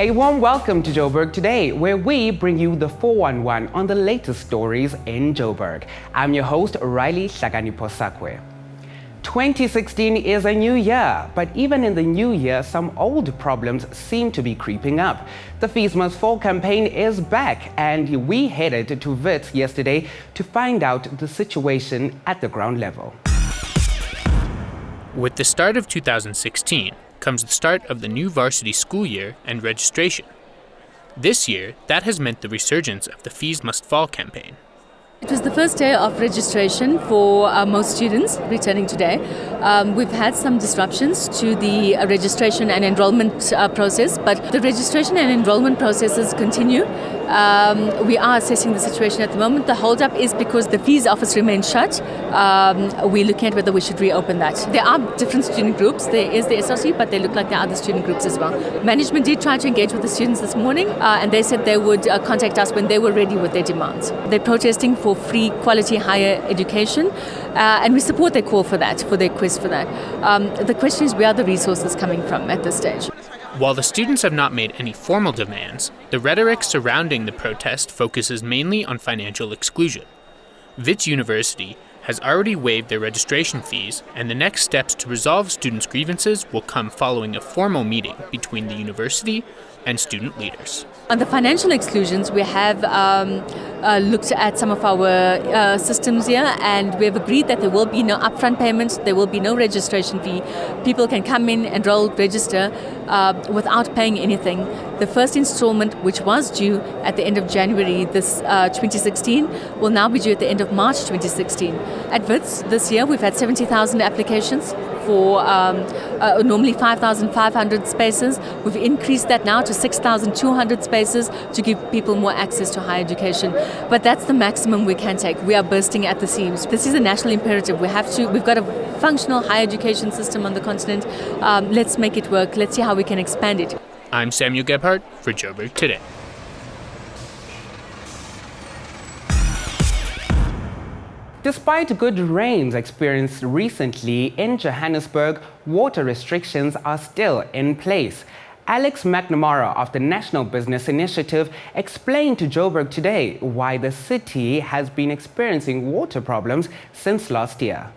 A warm welcome to Joburg Today, where we bring you the 411 on the latest stories in Joburg. I'm your host, Riley Hlakaniposakwe. 2016 is a new year, but even in the new year, some old problems seem to be creeping up. The Fees Must Fall campaign is back, and we headed to Wits yesterday to find out the situation at the ground level. With the start of 2016 comes the start of the new varsity school year and registration. This year, that has meant the resurgence of the Fees Must Fall campaign. It was the first day of registration for most students returning today. We've had some disruptions to the registration and enrollment process, but the registration and enrollment processes continue. We are assessing the situation at the moment. The hold-up is because the fees office remains shut. We're looking at whether we should reopen that. There are different student groups. There is the SRC, but they look like there are other student groups as well. Management did try to engage with the students this morning, and they said they would contact us when they were ready with their demands. They're protesting for free, quality higher education, and we support their call for that, for their quest for that. The question is, where are the resources coming from at this stage? While the students have not made any formal demands, the rhetoric surrounding the protest focuses mainly on financial exclusion. Wits University has already waived their registration fees, and the next steps to resolve students' grievances will come following a formal meeting between the university and student leaders. On the financial exclusions, we have looked at some of our systems here, and we have agreed that there will be no upfront payment, there will be no registration fee. People can come in, enroll, register without paying anything. The first installment, which was due at the end of January 2016, will now be due at the end of March 2016. At Wits this year, we've had 70,000 applications for normally 5,500 spaces. We've increased that now to 6,200 spaces to give people more access to higher education. But that's the maximum we can take. We are bursting at the seams. This is a national imperative. We've got a functional higher education system on the continent. Let's make it work. Let's see how we can expand it. I'm Samuel Gebhardt for Joburg Today. Despite good rains experienced recently in Johannesburg, water restrictions are still in place. Alex McNamara of the National Business Initiative explained to Joburg Today why the city has been experiencing water problems since last year.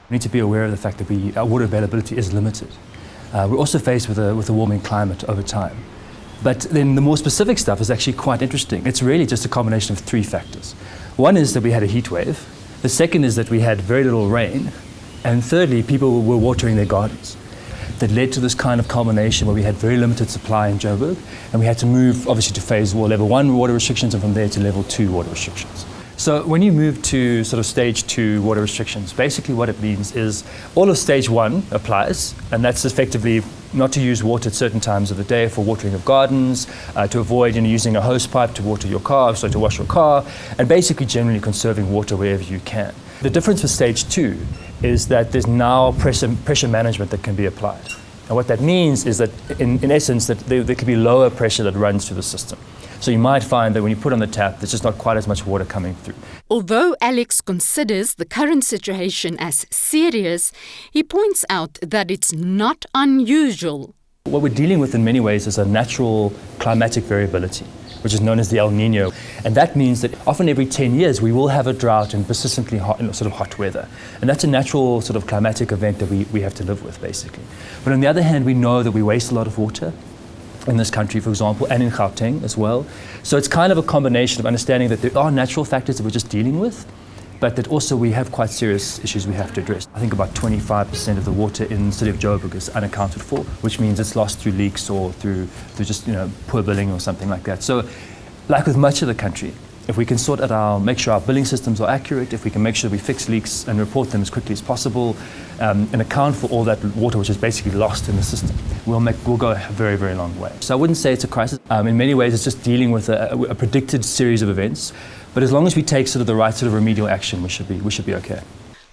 We need to be aware of the fact that our water availability is limited. We're also faced with a warming climate over time. But then the more specific stuff is actually quite interesting. It's really just a combination of three factors. One is that we had a heat wave. The second is that we had very little rain. And thirdly, people were watering their gardens. That led to this kind of combination where we had very limited supply in Joburg, and we had to move obviously to level 1 water restrictions, and from there to level 2 water restrictions. So when you move to sort of stage 2 water restrictions, basically what it means is all of stage 1 applies, and that's effectively not to use water at certain times of the day for watering of gardens, to avoid using a hose pipe to water your car, so to wash your car, and basically generally conserving water wherever you can. The difference with stage 2 is that there's now pressure management that can be applied. And what that means is that in essence that there could be lower pressure that runs through the system. So you might find that when you put on the tap, there's just not quite as much water coming through. Although Alex considers the current situation as serious, he points out that it's not unusual. What we're dealing with in many ways is a natural climatic variability, which is known as the El Nino. And that means that often every 10 years we will have a drought and persistently hot weather. And that's a natural sort of climatic event that we have to live with, basically. But on the other hand, we know that we waste a lot of water in this country, for example, and in Gauteng as well. So it's kind of a combination of understanding that there are natural factors that we're just dealing with, but that also we have quite serious issues we have to address. I think about 25% of the water in the city of Joburg is unaccounted for, which means it's lost through leaks or through just poor billing or something like that. So like with much of the country, if we can make sure our billing systems are accurate, if we can make sure we fix leaks and report them as quickly as possible, and account for all that water which is basically lost in the system, we'll go a very, very long way. So I wouldn't say it's a crisis. In many ways, it's just dealing with a predicted series of events. But as long as we take the right remedial action, we should be okay.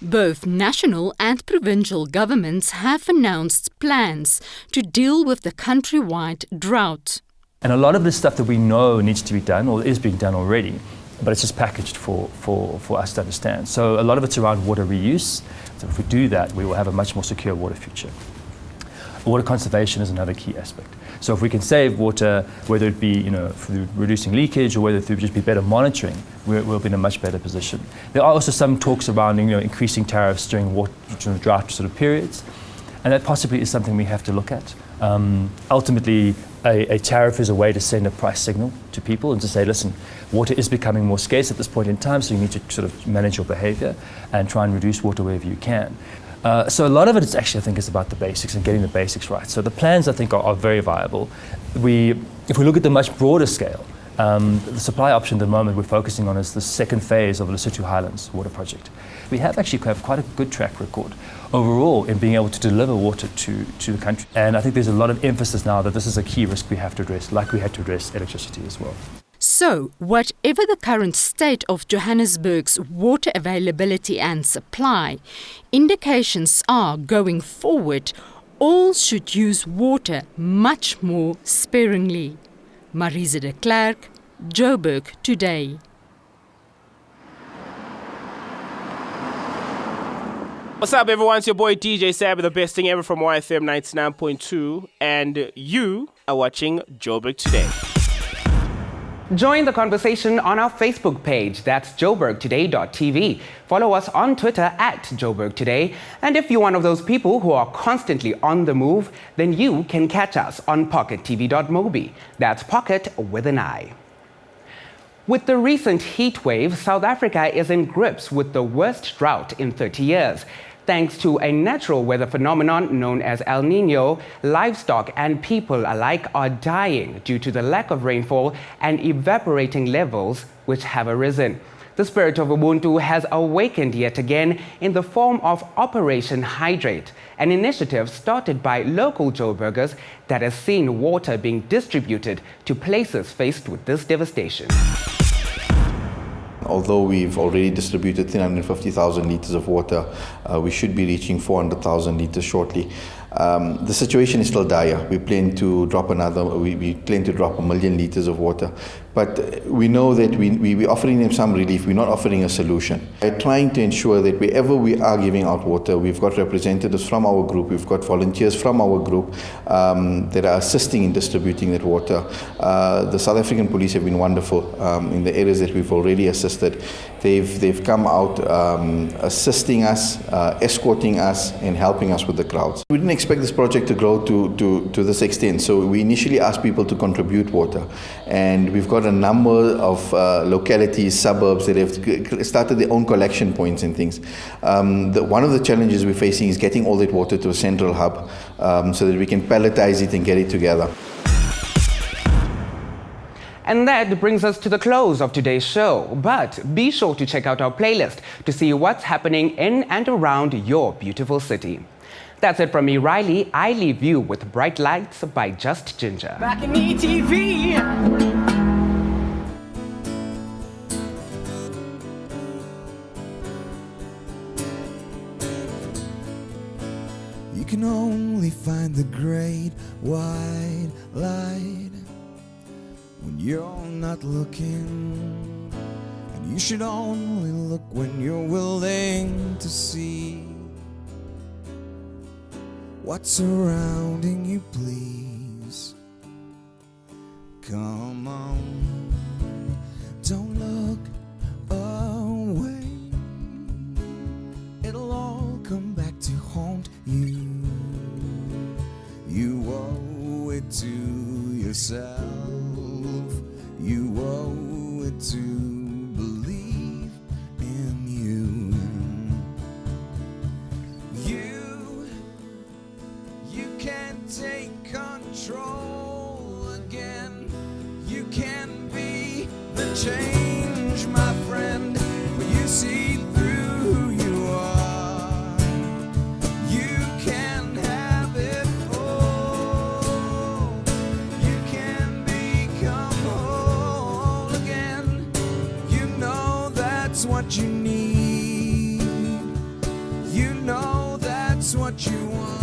Both national and provincial governments have announced plans to deal with the countrywide drought. And a lot of this stuff that we know needs to be done or is being done already, but it's just packaged for us to understand. So a lot of it's around water reuse. So if we do that, we will have a much more secure water future. Water conservation is another key aspect. So if we can save water, whether it be through reducing leakage or whether through just be better monitoring, we'll be in a much better position. There are also some talks around increasing tariffs during drought sort of periods, and that possibly is something we have to look at. Ultimately, a tariff is a way to send a price signal to people and to say, listen, water is becoming more scarce at this point in time, so you need to sort of manage your behavior and try and reduce water wherever you can. So a lot of it is actually, I think, is about the basics and getting the basics right. So the plans, I think, are very viable. If we look at the much broader scale, the supply option at the moment we're focusing on is the second phase of the Lesotho Highlands water project. We have actually quite a good track record overall in being able to deliver water to the country. And I think there's a lot of emphasis now that this is a key risk we have to address, like we had to address electricity as well. So, whatever the current state of Johannesburg's water availability and supply, indications are going forward, all should use water much more sparingly. Marisa de Klerk, Joburg Today. What's up, everyone? It's your boy DJ Sab with the best thing ever from YFM 99.2, and you are watching Joburg Today. Join the conversation on our Facebook page, that's JoburgToday.tv. Follow us on Twitter at JoburgToday. And if you're one of those people who are constantly on the move, then you can catch us on PocketTV.mobi. That's Pocket with an I. With the recent heat wave, South Africa is in grips with the worst drought in 30 years. Thanks to a natural weather phenomenon known as El Niño, livestock and people alike are dying due to the lack of rainfall and evaporating levels which have arisen. The spirit of Ubuntu has awakened yet again in the form of Operation Hydrate, an initiative started by local Joburgers that has seen water being distributed to places faced with this devastation. Although we've already distributed 350,000 litres of water, we should be reaching 400,000 litres shortly. The situation is still dire. We plan to drop we plan to drop 1 million litres of water. But we know that we're offering them some relief. We're not offering a solution. We're trying to ensure that wherever we are giving out water, we've got representatives from our group, we've got volunteers from our group that are assisting in distributing that water. The South African police have been wonderful in the areas that we've already assisted. They've come out assisting us, escorting us, and helping us with the crowds. We didn't expect this project to grow to this extent, so we initially asked people to contribute water, and we've got a number of localities, suburbs that have started their own collection points and things. One of the challenges we're facing is getting all that water to a central hub so that we can palletize it and get it together. And that brings us to the close of today's show. But be sure to check out our playlist to see what's happening in and around your beautiful city. That's it from me, Riley. I leave you with Bright Lights by Just Ginger. Back in ETV. You can only find the great white light when you're not looking, and you should only look when you're willing to see what's surrounding you. Please come on, don't look away, it'll all come back to haunt you. You owe it to yourself, you owe it to believe in you. You can take control again. You can be the change, my friend, when you see through who you are. You can have it all. You can become whole again. You know that's what you need. You know that's what you want.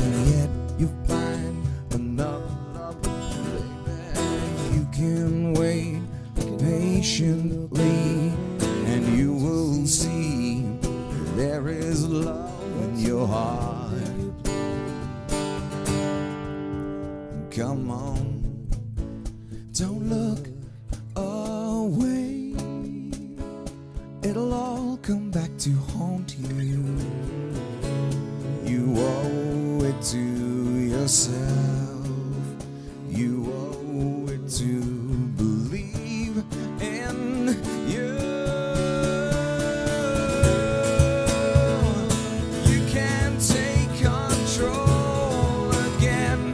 And yet you find another, baby. You can wait patiently, and you will see there is love in your heart. Come on, don't look away. It'll all come back to haunt you. You owe it to yourself. You owe it to believe in you. You can take control again.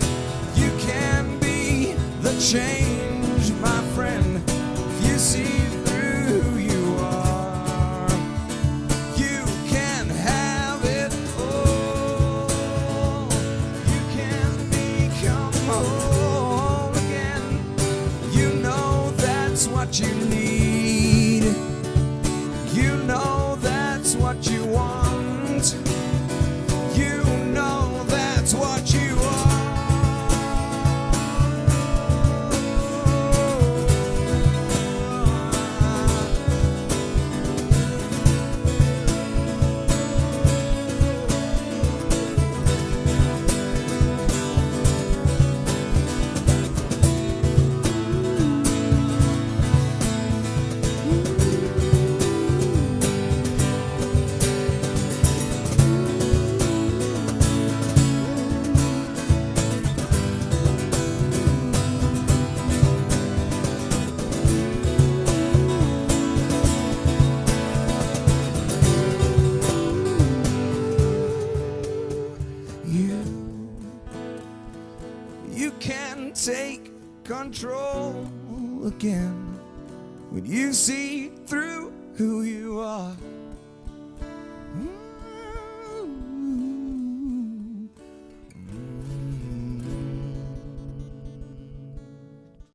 You can be the change, my friend. If you see through who you are, you can have it all. You can become whole again. You know that's what you need. You know that's what you want. You know that's what you are. You can take control again when you see through who you are.